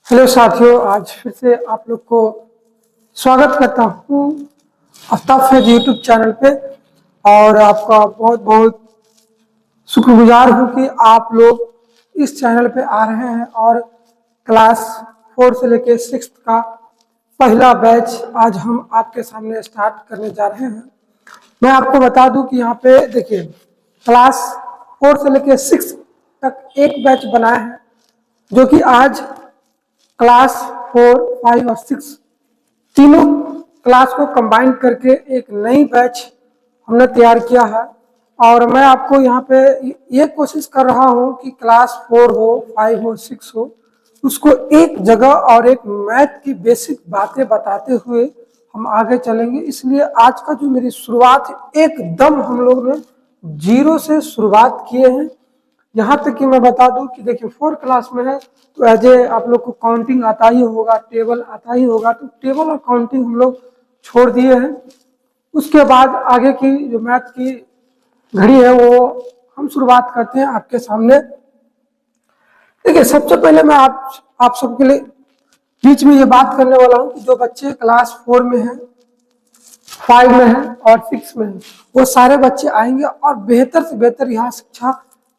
Hello साथियों, आज फिर से आप लोग को स्वागत करता हूँ आफ्ताब फैज यूट्यूब चैनल पे। और आपका बहुत बहुत शुक्रगुजार हूँ कि आप लोग इस चैनल पे आ रहे हैं और क्लास 4 से लेके 6 का पहला बैच आज हम आपके सामने स्टार्ट करने जा रहे हैं। मैं आपको बता दूं कि यहाँ पे देखिए, क्लास 4 से लेके 6 तक एक बैच बना है, जो कि आज क्लास 4, 5 और 6 तीनों क्लास को कंबाइन करके एक नई बैच हमने तैयार किया है। और मैं आपको यहाँ पे ये कोशिश कर रहा हूँ कि क्लास 4 हो, 5 हो, 6 हो, उसको एक जगह और एक मैथ की बेसिक बातें बताते हुए हम आगे चलेंगे। इसलिए आज का जो मेरी शुरुआत एकदम हम लोग ने जीरो से शुरुआत किए हैं। यहाँ तक कि मैं बता दूं कि देखिए 4 क्लास में है तो एज ए आप लोग को काउंटिंग आता ही होगा, टेबल आता ही होगा, तो टेबल और काउंटिंग हम लोग छोड़ दिए हैं। उसके बाद आगे की जो मैथ की घड़ी है वो हम शुरुआत करते हैं आपके सामने। देखिए, सबसे पहले मैं आप सबके लिए बीच में ये बात करने वाला हूँ कि जो बच्चे क्लास 4 में हैं, 5 में है और 6 में है, वो सारे बच्चे आएंगे और बेहतर से बेहतर यहाँ शिक्षा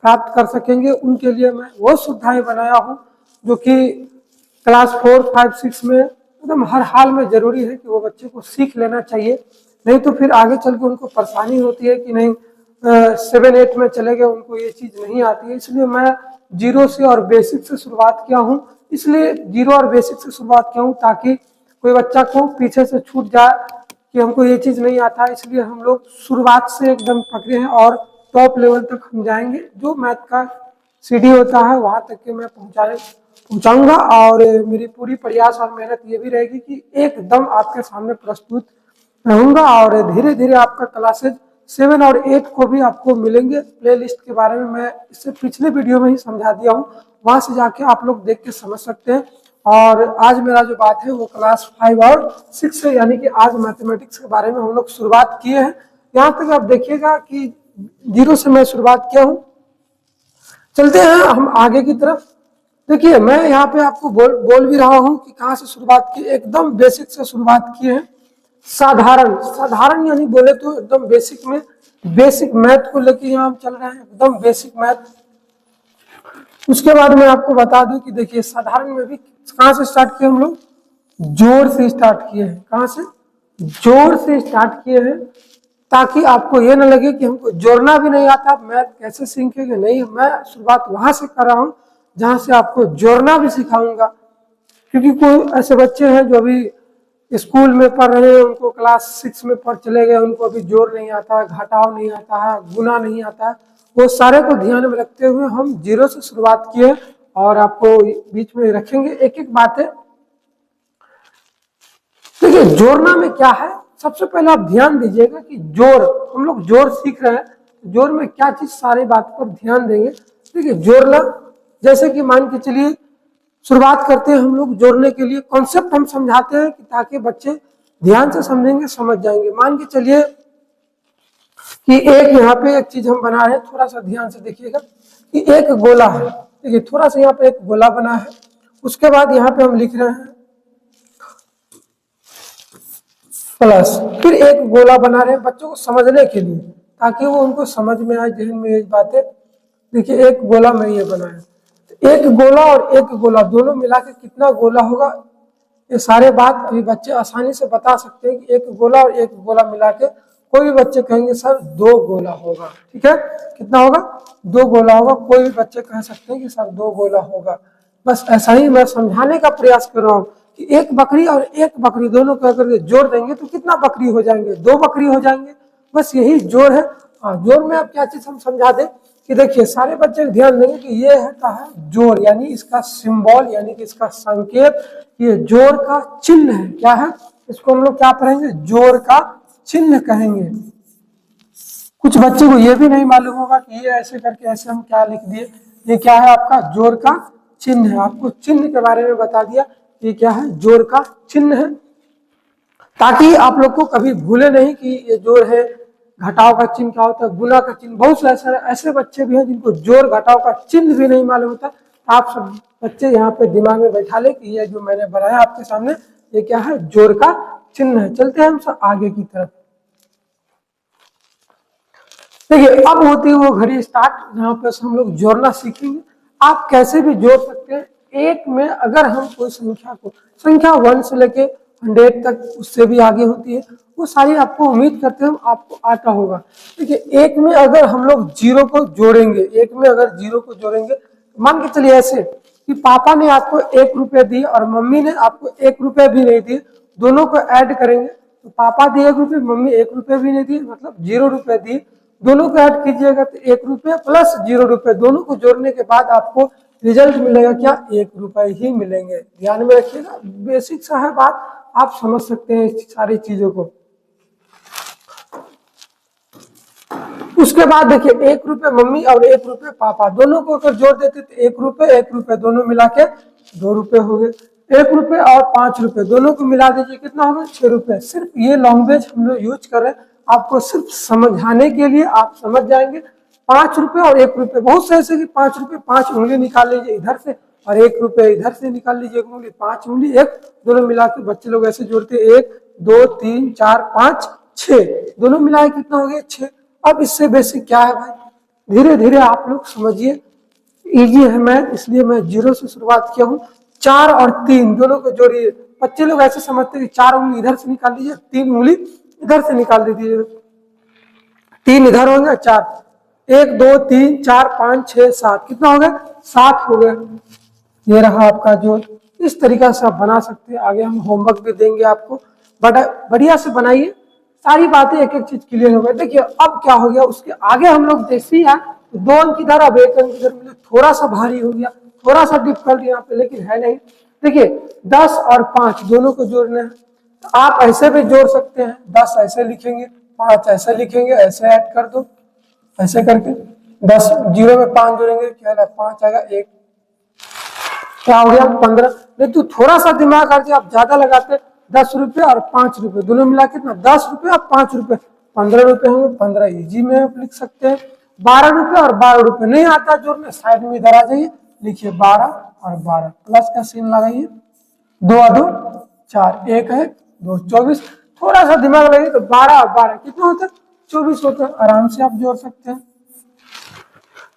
प्राप्त कर सकेंगे। उनके लिए मैं वो सुविधाएं बनाया हूँ जो कि क्लास 4, 5, 6 में एकदम हर हाल में जरूरी है कि वो बच्चे को सीख लेना चाहिए। नहीं तो फिर आगे चल के उनको परेशानी होती है कि नहीं 7, 8 में चले गए, उनको ये चीज़ नहीं आती है। इसलिए मैं जीरो से और बेसिक से शुरुआत किया हूँ। इसलिए जीरो और बेसिक से शुरुआत किया हूँ ताकि कोई बच्चा को पीछे से छूट जाए कि हमको ये चीज़ नहीं आता। इसलिए हम लोग शुरुआत से एकदम पकड़े हैं और टॉप लेवल तक हम जाएंगे। जो मैथ का सीढ़ी होता है वहां तक के मैं पहुंचाऊंगा। और मेरी पूरी प्रयास और मेहनत ये भी रहेगी कि एकदम आपके सामने प्रस्तुत रहूंगा। और धीरे धीरे आपका क्लासेज 7 और 8 को भी आपको मिलेंगे। प्ले लिस्ट के बारे में मैं इससे पिछले वीडियो में ही समझा दिया हूँ, वहां से जाके आप लोग देख के समझ सकते हैं। और आज मेरा जो बात है वो क्लास 5 और 6 से, यानी कि आज मैथमेटिक्स के बारे में हम लोग शुरुआत किए हैं। यहाँ तक आप देखिएगा कि जीरो से मैं शुरुआत किया हूँ। चलते हैं हम आगे की तरफ। देखिए, मैं यहाँ पे आपको बोल भी रहा हूँ कि कहाँ से शुरुआत की, एकदम बेसिक से शुरुआत की है। साधारण यानी बोले तो एकदम बेसिक में, बेसिक मैथ को लेके यहाँ हम चल रहे हैं, एकदम बेसिक मैथ। उसके बाद मैं आपको बता दूं कि देखिए, साधारण में भी कहाँ से स्टार्ट किए हम लोग, जोड़ से स्टार्ट किए हैं। कहाँ से? जोड़ से स्टार्ट किए हैं, ताकि आपको ये ना लगे कि हमको जोड़ना भी नहीं आता, मैथ कैसे सीखेंगे। नहीं, मैं शुरुआत वहां से कर रहा हूँ जहां से आपको जोड़ना भी सिखाऊंगा। क्योंकि कोई ऐसे बच्चे हैं जो अभी स्कूल में पढ़ रहे हैं, उनको क्लास 6 में पढ़ चले गए, उनको अभी जोड़ नहीं आता है, घटाव नहीं आता है, गुना नहीं आता है। वो सारे को ध्यान में रखते हुए हम जीरो से शुरुआत किए और आपको बीच में रखेंगे एक एक बातें। देखिए, जोड़ना में क्या है, सबसे पहले आप ध्यान दीजिएगा कि जोड़, हम लोग जोड़ सीख रहे हैं, जोड़ में क्या चीज, सारी बात पर ध्यान देंगे। देखिए, जोड़ना, जैसे कि मान के चलिए शुरुआत करते हैं हम लोग जोड़ने के लिए, कॉन्सेप्ट हम समझाते हैं कि ताकि बच्चे ध्यान से समझेंगे, समझ जाएंगे। मान के चलिए कि एक यहाँ पे एक चीज हम बना रहे हैं, थोड़ा सा ध्यान से देखिएगा कि एक गोला है। देखिए, थोड़ा सा यहाँ पे एक गोला बना है। उसके बाद यहाँ पे हम लिख रहे हैं प्लस, फिर एक गोला बना रहे हैं बच्चों को समझने के लिए, ताकि वो उनको समझ में आए, जहन में ये बातें। देखिए, एक गोला में ये बना है, एक गोला और एक गोला दोनों मिला के कितना गोला होगा, ये सारे बात अभी बच्चे आसानी से बता सकते हैं कि एक गोला और एक गोला मिला के। कोई भी बच्चे कहेंगे सर 2 गोला होगा, ठीक है, कितना होगा, 2 गोला होगा। कोई भी बच्चे कह सकते हैं कि सर 2 गोला होगा। बस ऐसा ही मैं समझाने का प्रयास कर रहा हूँ कि एक बकरी और एक बकरी दोनों को अगर जोड़ देंगे तो कितना बकरी हो जाएंगे, 2 बकरी हो जाएंगे। बस यही जोड़ है। हाँ, जोड़ में अब क्या चीज हम समझा दें कि देखिए, सारे बच्चे ध्यान देंगे कि ये है जोड़, यानी इसका सिंबल, यानी कि इसका संकेत, ये जोड़ का चिन्ह है। क्या है? इसको हम लोग क्या पढ़ेंगे, जोड़ का चिन्ह कहेंगे। कुछ बच्चे को ये भी नहीं मालूम होगा कि ये ऐसे करके ऐसे हम क्या लिख दिए, ये क्या है, आपका जोड़ का चिन्ह है। आपको चिन्ह के बारे में बता दिया, ये क्या है, जोड़ का चिन्ह है, ताकि आप लोग को कभी भूले नहीं कि ये जोड़ है। घटाव का चिन्ह क्या होता है, गुना का चिन्ह। बहुत से ऐसे बच्चे भी हैं जिनको जोड़ घटाव का चिन्ह भी नहीं मालूम होता, आप सब बच्चे यहाँ पे दिमाग में बैठा ले कि ये जो मैंने बनाया आपके सामने ये क्या है, जोड़ का चिन्ह है। चलते हैं हम सब आगे की तरफ। देखिए अब होती है वो घड़ी स्टार्ट जहाँ पे हम लोग जोड़ना सीखेंगे। आप कैसे भी जोड़ सकते हैं। एक में अगर हम कोई संख्या को, संख्या 1 से लेके 100 तक, उससे भी आगे होती है, वो सारी आपको उम्मीद करते हैं आपको आता होगा। देखिए एक में अगर हम लोग जीरो को जोड़ेंगे, एक में अगर जीरो को जोड़ेंगे, मान के चलिए ऐसे कि पापा ने आपको 1 रुपया दिए और मम्मी ने आपको 1 रुपया भी नहीं दिए, दोनों को ऐड करेंगे तो पापा दिए 1 रुपये, मम्मी 1 रुपया भी नहीं दिए, मतलब 0 रुपये दिए। दोनों को ऐड कीजिएगा तो 1 रुपया प्लस 0 रुपये, दोनों को जोड़ने के बाद आपको रिजल्ट मिलेगा क्या, 1 रुपये ही मिलेंगे। ध्यान में रखिएगा, बेसिक सा है बात, आप समझ सकते हैं इस सारी चीजों को। उसके बाद देखिए 1 रुपये मम्मी और 1 रुपये पापा, दोनों को अगर जोड़ देते तो 1 रुपये दोनों मिला के 2 रुपये हो गए। 1 रुपये और 5 रुपये दोनों को मिला दीजिए, कितना होगा, 6 रुपये। सिर्फ ये लैंग्वेज हम लोग यूज कर रहे हैं आपको सिर्फ समझाने के लिए, आप समझ जाएंगे। 5 रुपये और 1 रुपये, बहुत से ऐसे कि 5 रुपये 5 उंगली निकाल लीजिए इधर से और 1 रुपये इधर से निकाल लीजिए, 1 उंगली 5 उंगली 1, दोनों मिला के बच्चे लोग ऐसे जोड़ते 1 2 3 4 5 6, दोनों मिला के कितना हो गया, 6। अब इससे बेसिक क्या है भाई, धीरे धीरे आप लोग समझिए, इजी है मैथ, इसलिए मैं 0 से शुरुआत किया हूँ। 4 और 3 दोनों को जोड़िए। बच्चे लोग ऐसे समझते हैं कि 4 उंगली इधर से निकाल लीजिए, 3 उंगली इधर से निकाल दीजिए, 3 इधर हो गया, 4, 1 2 3 4 5 6 7, कितना हो गया, 7 हो गया। ये रहा आपका जोड़। इस तरीका से आप बना सकते हैं। आगे हम होमवर्क भी देंगे आपको, बढ़िया से बनाइए, सारी बातें एक एक चीज क्लियर हो गई। देखिए अब क्या हो गया, उसके आगे हम लोग जैसे ही आए 2 अंक की तरह, अब 1 अंक की तरफ, थोड़ा सा भारी हो गया, थोड़ा सा डिफिकल्ट यहाँ पे, लेकिन है नहीं। देखिए 10 और 5 दोनों को जोड़ना है, तो आप ऐसे भी जोड़ सकते हैं, 10 ऐसे लिखेंगे, 5 ऐसे लिखेंगे, ऐसे ऐड कर दो, ऐसे करके 10 0 में 5 जोड़ेंगे, क्या है 5 आएगा, 1 क्या हो गया, 15। नहीं तो थोड़ा सा दिमाग कर, आप ज्यादा लगाते, 10 रुपये और 5 रुपये दोनों मिला कितना, 10 रुपये और 5 रुपये 15 रुपये होंगे, 15 इजी में आप लिख सकते हैं। 12 रुपये और 12 रुपये नहीं आता जोड़ने, साइड में इधर आ जाइए, लिखिए 12 और 12, प्लस का सीन लगाइए, 2 और 2 4, 1 है 2, 24। थोड़ा सा दिमाग लगाइए तो 12 और 12 कितना होता है, 24 होता है, आराम से आप जोड़ सकते हैं।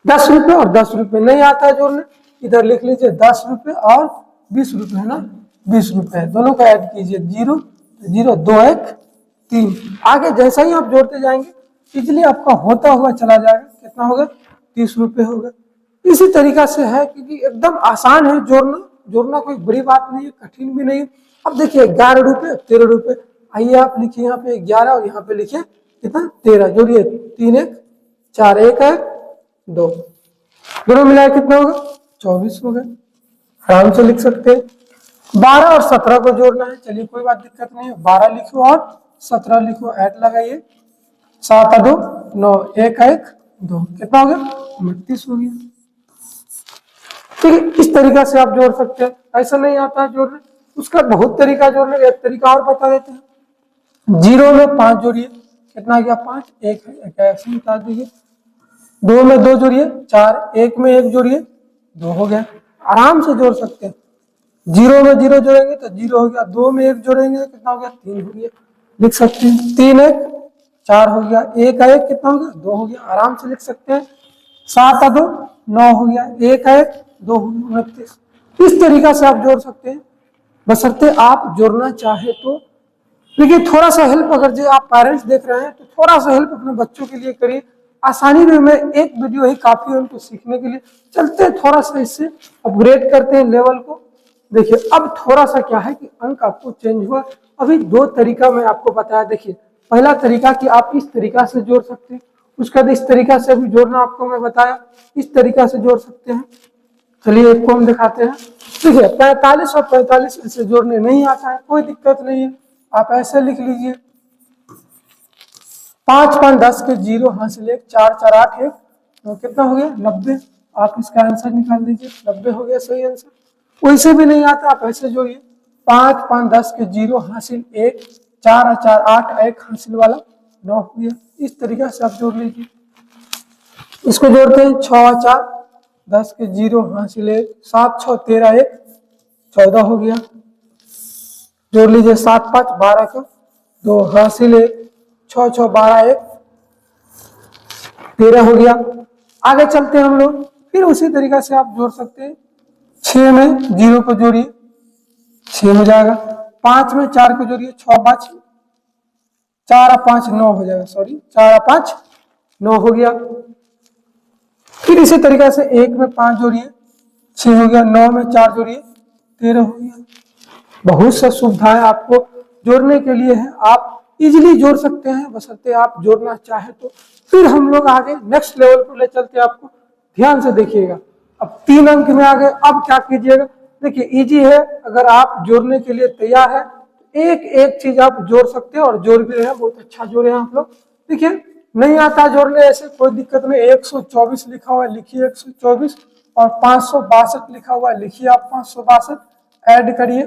10 रुपये और 10 रुपये नहीं आता है जोड़ने, इधर लिख लीजिए 10 रुपये और 20 रुपये, है ना, 20 रुपये, दोनों का ऐड कीजिए, 0 0 2 1 3। आगे जैसा ही आप जोड़ते जाएंगे इजिली आपका होता हुआ चला जाएगा, कितना होगा, 30 रुपये होगा। इसी तरीका से है, क्योंकि एकदम आसान है जोड़ना, जोड़ना कोई बड़ी बात नहीं है, कठिन भी नहीं है। अब देखिए 11 रुपये 13 रुपये, आइए आप लिखिए यहाँ पे 11 और यहाँ पे लिखिए कितना, 13, जोड़िए 3 1 4 1 1 2, दोनों मिलाए कितना होगा, 24 हो गए, आराम से लिख सकते हैं। 12 और 17 को जोड़ना है, चलिए कोई बात दिक्कत नहीं है, 12 लिखो और 17 लिखो, ऐड लगाइए, 7 2 9 1 1 2, कितना हो गया, 29 हो गया। ठीक है, इस तरीका से आप जोड़ सकते हैं। ऐसा नहीं आता है जोड़ने, उसका बहुत तरीका जोड़ने का, एक तरीका और बता देते हैं। 0 में 5 जोड़िए, कितना गया, 5, 1 है, एक ऐसे निकाल दीजिए। 2 में 2 जोड़िए, 4, 1 में 1 जोड़िए, 2 हो गया, आराम से जोड़ सकते हैं। 0 में 0 जोड़ेंगे तो 0 हो गया, 2 में 1 जोड़ेंगे कितना हो गया, 3 हो गया, लिख सकते हैं। 3 1 4 हो गया, 1 1 कितना हो गया, 2 हो गया, आराम से लिख सकते हैं। 7 2 9 हो गया, 1 1 2 हो गया, 29। इस तरीका से आप जोड़ सकते हैं, बशर्ते आप जोड़ना चाहे तो। लेकिन थोड़ा सा हेल्प, अगर जो आप पेरेंट्स देख रहे हैं तो थोड़ा सा हेल्प अपने बच्चों के लिए करिए। आसानी में एक वीडियो ही काफी है उनको सीखने के लिए। चलते हैं थोड़ा सा इससे अपग्रेड करते हैं लेवल को। देखिए अब थोड़ा सा क्या है कि अंक आपको चेंज हुआ। अभी 2 तरीका मैं आपको बताया। देखिए पहला तरीका कि आप इस तरीका से जोड़ सकते हैं, उसके बाद इस तरीका से भी जोड़ना आपको मैं बताया, इस तरीका से जोड़ सकते हैं। चलिए एक को हम दिखाते हैं। देखिए 45 और 45 ऐसे जोड़ने नहीं आता है, कोई दिक्कत नहीं है, आप ऐसे लिख लीजिए। 5 5 10 के 0 हासिल 1, 4 4 8 1, तो कितना हो गया, 90। आप इसका आंसर निकाल लीजिए, 90 हो गया सही आंसर। वैसे भी नहीं आता, आप ऐसे जोड़िए। 5 5 10 के 0 हासिल 1, 4 4 8 1 हासिल वाला 9 हो गया। इस तरीके से आप जोड़ लीजिए। इसको जोड़ते हैं 6 4 10 के 0 हासिल 1, 7 6 13 1 14 हो गया। जोड़ लीजिए 7 5 12 का 2 हासिल 1, 6 6 12 1 13 हो गया। आगे चलते हैं हम लोग, फिर उसी तरीका से आप जोड़ सकते हैं। 6 में 0 को जोड़िए 6 हो जाएगा। 5 में 4 को जोड़िए 6 5 4 और 5 9 हो जाएगा, सॉरी 4 और 5 9 हो गया। फिर इसी तरीका से 1 में 5 जोड़िए 6 हो गया। 9 में 4 जोड़िए 13 हो गया। बहुत सा सुविधाएं आपको जोड़ने के लिए है, आप इजीली जोड़ सकते हैं बशर्ते आप जोड़ना चाहे तो। फिर हम लोग आगे नेक्स्ट लेवल पर ले चलते हैं आपको, ध्यान से देखिएगा। अब 3 अंक में आ गए, अब क्या कीजिएगा, देखिए इजी है। अगर आप जोड़ने के लिए तैयार है तो एक एक चीज आप जोड़ सकते हैं और जोड़ भी रहे हैं, बहुत अच्छा जोड़े हैं आप लोग। देखिए नहीं आता जोड़ने, ऐसे कोई दिक्कत नहीं। 124 लिखा हुआ है, लिखिए 124 और 562 लिखा हुआ है, लिखिए आप 562 ऐड करिए।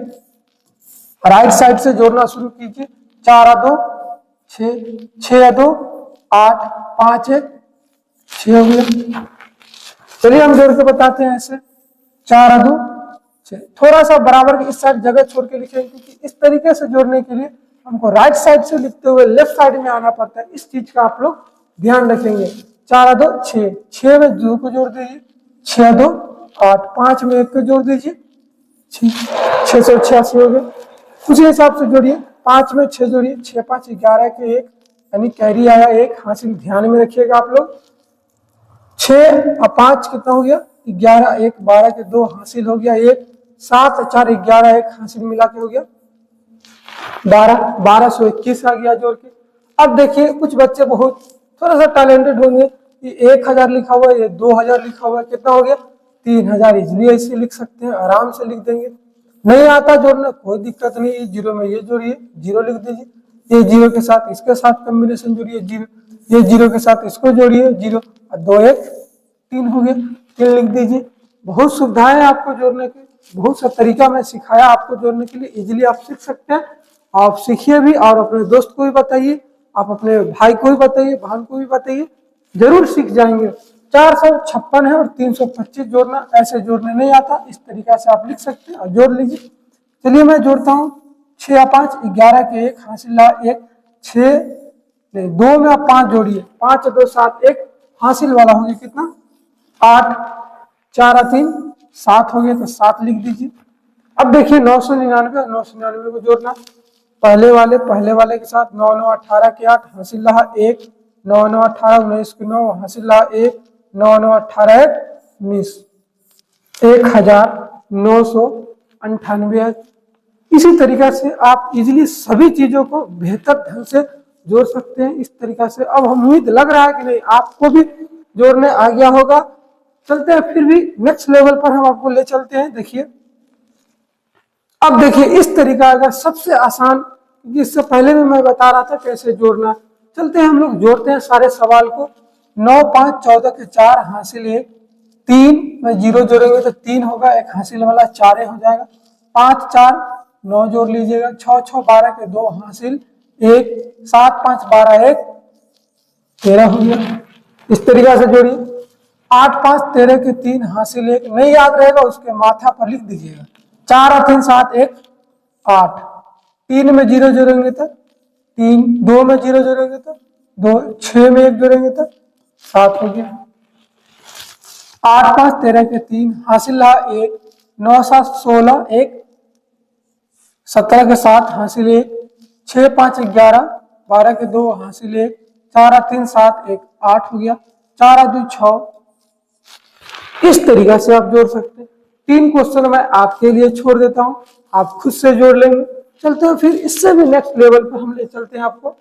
राइट साइड से जोड़ना शुरू कीजिए। 4 और 2 6, 6 और 2 8, 5 1 6 हो गया। चलिए हम जोड़ के बताते हैं ऐसे। 4 और 2 6, थोड़ा सा बराबर की इस साइड जगह छोड़ के लिखेंगे, क्योंकि इस तरीके से जोड़ने के लिए हमको राइट साइड से लिखते हुए लेफ्ट साइड में आना पड़ता है। इस चीज का आप लोग ध्यान रखेंगे। 4 और 2 6, 6 में 2 को जोड़ दीजिए 6 2 8, 5 में 1 को जोड़ दीजिए 686 हो गए। उसी हिसाब से जोड़िए। 5 में 6 जोड़िए 6 5 11 के 1, यानी कैरी आया 1 हासिल, ध्यान में रखिएगा आप लोग। 6 और 5 कितना हो गया 11, 1 12 के 2 हासिल हो गया 1, 7 और 4 11 1 हासिल मिला के हो गया 12, 1221 आ गया जोड़ के। अब देखिए कुछ बच्चे बहुत थोड़ा सा टैलेंटेड होंगे, ये 1000 लिखा हुआ है, ये 2000 लिखा हुआ है, कितना हो गया 3000। इजिली ऐसे लिख सकते हैं, आराम से लिख देंगे। नहीं आता जोड़ना कोई दिक्कत नहीं, 0 में ये जोड़िए 0 लिख दीजिए, ये 0 के साथ इसके साथ कॉम्बिनेशन जोड़िए 0, ये 0 के साथ इसको जोड़िए 0 और 2 1 3 हो गया, 3 लिख दीजिए। बहुत सुविधाएं आपको जोड़ने की, बहुत सा तरीका मैं सिखाया आपको जोड़ने के लिए, इजीली आप सीख सकते हैं। आप सीखिए भी और अपने दोस्त को भी बताइए, आप अपने भाई को भी बताइए, बहन को भी बताइए, जरूर सीख जाएंगे। 456 है और 325 जोड़ना, ऐसे जोड़ने नहीं आता, इस तरीका से आप लिख सकते हैं और जोड़ लीजिए। चलिए मैं जोड़ता हूँ। 6 और 5 11 के 1 हासिल 1, 6 नहीं 2 में आप 5 जोड़िए 5 और 2 7 1 हासिल वाला हो गया कितना 8, 4 और 3 7 हो गया, तो 7 लिख दीजिए। अब देखिए 999 999 को जोड़ना, पहले वाले के साथ 9 9 18 के 8 हासिल रहा 1, 9 9 18 19 के 9 हासिल रहा 1, 9 9 18 1 19, 1998। इसी तरीका से आप इजीली सभी चीजों को बेहतर ढंग से जोड़ सकते हैं इस तरीका से। अब हम उम्मीद लग रहा है कि नहीं आपको भी जोड़ने आ गया होगा। चलते हैं फिर भी नेक्स्ट लेवल पर हम आपको ले चलते हैं। देखिए अब देखिए इस तरीका का सबसे आसान, इससे पहले भी मैं बता रहा था कैसे जोड़ना। चलते हैं हम लोग जोड़ते हैं सारे सवाल को। 9 5 14 के 4 हासिल 1, 3 में 0 जोड़ेंगे तो 3 होगा, एक हासिल वाला 4 हो जाएगा। 5 4 9 जोड़ लीजिएगा, 6 6 12 के 2 हासिल 1, 7 5 12 1 13 हो गया। इस तरीका से जोड़िए। 8 5 13 के 3 हासिल 1, नहीं याद रहेगा उसके माथा पर लिख दीजिएगा। 4 और 3 7 1 8, 3 में 0 जोड़ेंगे तो 3, 2 में 0 जोड़ेंगे तो 2, 6 में 1 जोड़ेंगे तो 7 हो गया। 8 5 13 के 3 हासिल रहा 1, 9 7 16 1, 17 के 7 हासिल 1, 6 5 11 12 के 2 हासिल 1, 4 और 3 7 1 8 हो गया। 4 और 2 6। इस तरीका से आप जोड़ सकते हैं। 3 क्वेश्चन मैं आपके लिए छोड़ देता हूं, आप खुद से जोड़ लेंगे। चलते हैं फिर इससे भी नेक्स्ट लेवल पर हम ले चलते हैं आपको।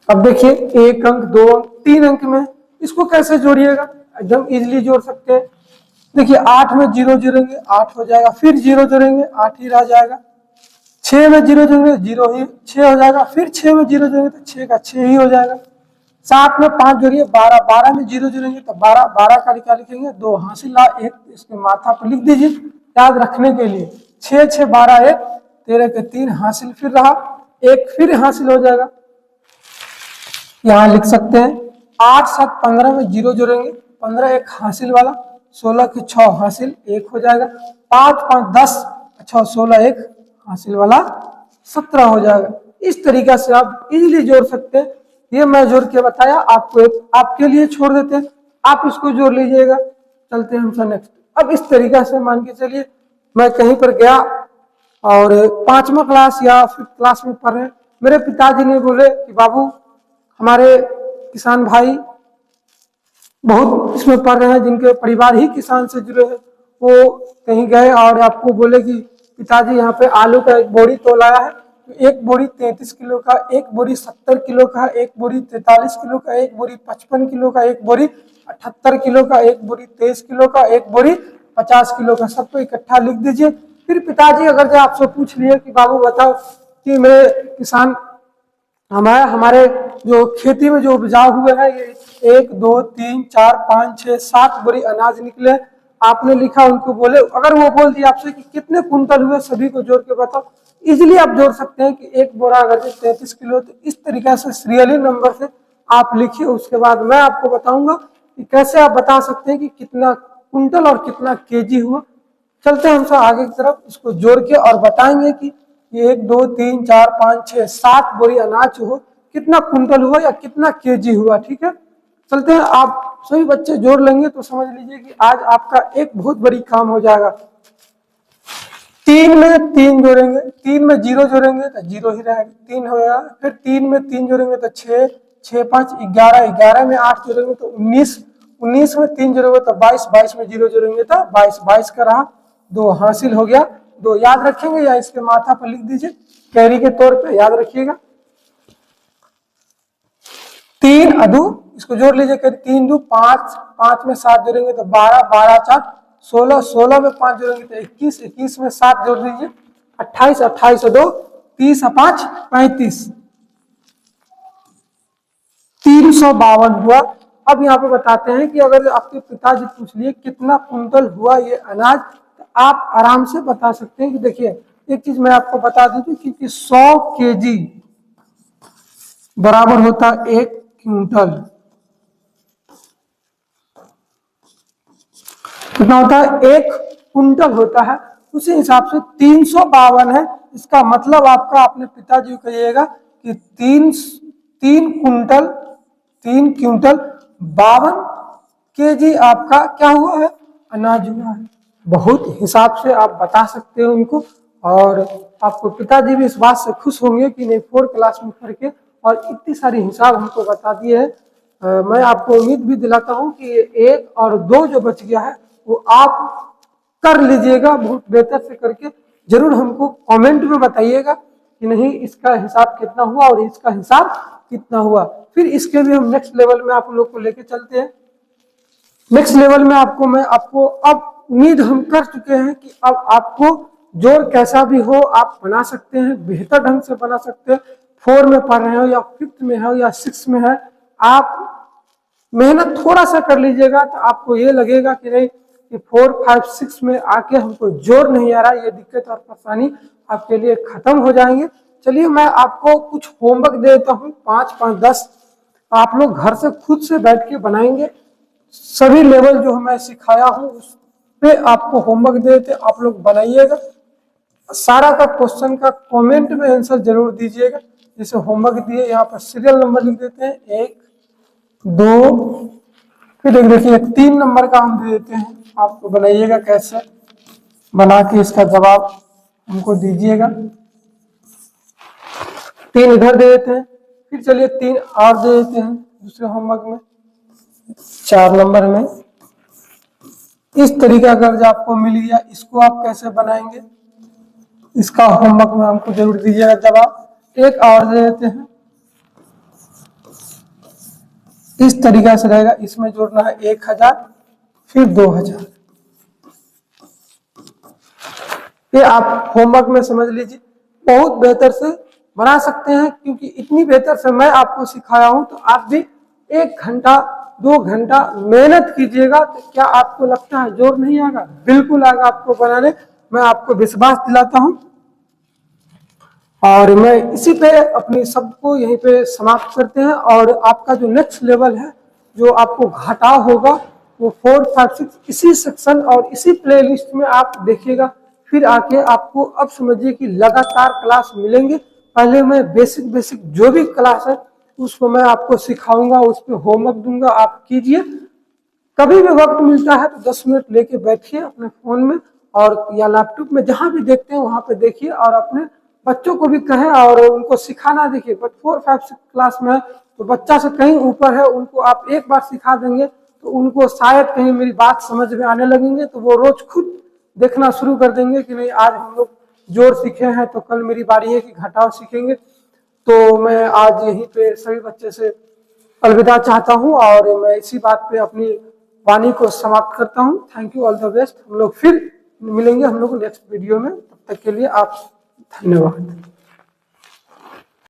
अब देखिए 1 अंक 2 अंक 3 अंक में इसको कैसे जोड़िएगा, एकदम इजीली जोड़ सकते हैं। देखिए 8 में 0 जोड़ेंगे 8 हो जाएगा, फिर 0 जोड़ेंगे 8 ही रह जाएगा। 6 में 0 जोड़ेंगे 0 ही 6 हो जाएगा, फिर 6 में 0 जोड़ेंगे तो 6 का 6 ही हो जाएगा। 7 में 5 जोड़िए 12, 12 में 0 जोड़ेंगे तो 12, 12 का क्या लिखेंगे 2 हासिल 1, इसके माथा पर लिख दीजिए याद रखने के लिए। 6 6 12 1 13 के 3 हासिल, फिर रहा 1 फिर हासिल हो जाएगा, यहाँ लिख सकते हैं। 8 7 15 में 0 जोड़ेंगे 15 1 हासिल वाला, 16 की 6 हासिल 1 हो जाएगा, 5 5 10, अच्छा 16 1 हासिल वाला 17 हो जाएगा। इस तरीका से आप इजीली जोड़ सकते हैं। ये मैं जोड़ के बताया, आपको एक आपके लिए छोड़ देते हैं, आप इसको जोड़ लीजिएगा। चलते हैं हम नेक्स्ट। अब इस तरीका से मान के चलिए मैं कहीं पर गया और 5वां क्लास या 5th क्लास में पढ़ रहे हैं, मेरे पिताजी ने बोले कि बाबू हमारे किसान भाई बहुत इसमें पढ़ रहे हैं जिनके परिवार ही किसान से जुड़े हैं, वो कहीं गए और आपको बोले कि पिताजी यहाँ पे आलू का एक बोरी तोलाया है, तो एक बोरी 33 किलो का, एक बोरी 70 किलो का, एक बोरी 43 किलो का, एक बोरी 55 किलो का, एक बोरी 78 किलो का, एक बोरी 23 किलो का, एक बोरी 50 किलो का, सबको इकट्ठा लिख दीजिए। फिर पिताजी अगर जो आपसे पूछ लिए कि बाबू बताओ कि मेरे किसान हमारे जो खेती में जो उपजाऊ हुए हैं ये 1 2 3 4 5 6 7 बोरी अनाज निकले, आपने लिखा, उनको बोले, अगर वो बोल दिया आपसे कि कितने कुंटल हुए सभी को जोड़ के बताओ, इजीली आप जोड़ सकते हैं कि एक बोरा अगर 33 किलो, तो इस तरीका से सीरियली नंबर से आप लिखिए। उसके बाद मैं आपको बताऊंगा कि कैसे आप बता सकते हैं कि कितना कुंटल और कितना केजी हुआ। चलते हैं हमसे आगे की तरफ, इसको जोड़ के और बताएंगे कि 1 2 3 4 5 6 7 बोरी अनाज हो कितना कुंटल हुआ या कितना केजी हुआ। ठीक है, चलते हैं। आप सभी बच्चे जोड़ लेंगे तो समझ लीजिए कि आज आपका एक बहुत बड़ी काम हो जाएगा। 3 में 3 जोड़ेंगे, 3 में 0 जोड़ेंगे तो 0 ही रहेगा, 3 होगा। फिर 3 में 3 जोड़ेंगे तो 6, 6 5 11, 11 में 8 जोड़ेंगे तो 19, 19 में 3 जोड़ेंगे तो 22, 22 में 0 जोड़ेंगे तो 22, 22 का रहा 2 हासिल हो गया। 2 याद रखेंगे या इसके माथा पर लिख दीजिए कैरी के तौर पे, याद रखिएगा। 3 अदू, इसको जोड़ लीजिए, 3 2 5, 5 में 7 जोड़ेंगे तो 12, 12 4 16, 16 में 5 जोड़ेंगे तो 21, 21 में 7 जोड़ दीजिए 28, 28 2 30 5 35, 352 हुआ। अब यहाँ पे बताते हैं कि अगर आपके पिताजी पूछ लिए कितना कुंटल हुआ ये अनाज, तो आप आराम से बता सकते हैं कि देखिए एक चीज मैं आपको बता दूं कि 100 केजी बराबर होता है 1 क्विंटल। कितना होता है? 1 कुंटल होता है। उसी हिसाब से 352 है, इसका मतलब आपका अपने पिताजी को कहिएगा कि 3 कुंटल 52 केजी आपका क्या हुआ है? अनाज हुआ है। बहुत हिसाब से आप बता सकते हो उनको, और आपको पिताजी भी इस बात से खुश होंगे कि नहीं 4th क्लास में पढ़ के और इतनी सारी हिसाब हमको बता दिए है। मैं आपको उम्मीद भी दिलाता हूं कि 1 और 2 जो बच गया है वो आप कर लीजिएगा बहुत बेहतर से करके। जरूर हमको कमेंट में बताइएगा कि नहीं इसका हिसाब कितना हुआ और इसका हिसाब कितना हुआ। फिर इसके भी हम नेक्स्ट लेवल में आप लोग को लेके चलते हैं। नेक्स्ट लेवल में मैं आपको अब उम्मीद हम कर चुके हैं कि अब आपको जोड़ कैसा भी हो आप बना सकते हैं, बेहतर ढंग से बना सकते हैं। 4 में पढ़ रहे हो या 5th में हो या 6th में है, आप मेहनत थोड़ा सा कर लीजिएगा तो आपको ये लगेगा कि नहीं कि 4 5 6 में आके हमको जोड़ नहीं आ रहा, ये दिक्कत और परेशानी आपके लिए खत्म हो जाएंगे। चलिए मैं आपको कुछ होमवर्क दे देता हूँ, 5 5 10 आप लोग घर से खुद से बैठ के बनाएंगे। सभी लेवल जो मैं सिखाया हूँ उस पे आपको होमवर्क दे देते, आप लोग बनाइएगा। सारा का क्वेश्चन का कमेंट में आंसर जरूर दीजिएगा। जैसे होमवर्क दिए, यहाँ पर सीरियल नंबर लिख देते हैं 1 2, फिर देखिए 3 नंबर का हम दे देते हैं, आपको बनाइएगा कैसे बना के इसका जवाब हमको दीजिएगा। 3 इधर दे देते हैं, फिर चलिए 3 और दे देते हैं दूसरे होमवर्क में 4 नंबर में। इस तरीका का जो आपको मिल गया, इसको आप कैसे बनाएंगे इसका होमवर्क में हमको जरूर दीजिएगा जवाब। एक और दे देते हैं, इस तरीका से रहेगा, इसमें जोड़ना है 1000 फिर 2000। ये आप होमवर्क में समझ लीजिए, बहुत बेहतर से बना सकते हैं क्योंकि इतनी बेहतर से मैं आपको सिखाया हूं। तो आप भी 1 घंटा 2 घंटा मेहनत कीजिएगा तो क्या आपको लगता है जोर नहीं आएगा? बिल्कुल आएगा आपको बनाने, मैं आपको विश्वास दिलाता हूं। और मैं इसी पे अपनी सबको यहीं पे समाप्त करते हैं। और आपका जो नेक्स्ट लेवल है, जो आपको घटाव होगा वो 4, 5, 6 इसी सेक्शन और इसी प्लेलिस्ट में आप देखिएगा। फिर आके आपको अब समझिए कि लगातार क्लास मिलेंगे। पहले मैं बेसिक जो भी क्लास है उसको मैं आपको सिखाऊंगा, उस पर होमवर्क दूंगा, आप कीजिए। कभी भी वक्त मिलता है तो 10 मिनट लेके बैठिए अपने फोन में और या लैपटॉप में, जहां भी देखते हैं वहां पे देखिए और अपने बच्चों को भी कहें और उनको सिखाना। देखिए बट 4, 5, 6 क्लास में तो बच्चा से कहीं ऊपर है, उनको आप एक बार सिखा देंगे तो उनको शायद कहीं मेरी बात समझ में आने लगेंगे, तो वो रोज खुद देखना शुरू कर देंगे कि नहीं आज हम लोग जोड़ सीखे हैं तो कल मेरी बारी है कि घटाव सीखेंगे। तो मैं आज यहीं पे सभी बच्चे से अलविदा चाहता हूं और मैं इसी बात पे अपनी वाणी को समाप्त करता हूं। Thank you, all the best. हम लोग फिर मिलेंगे हम लोग नेक्स्ट वीडियो में, तब तक के लिए आप धन्यवाद।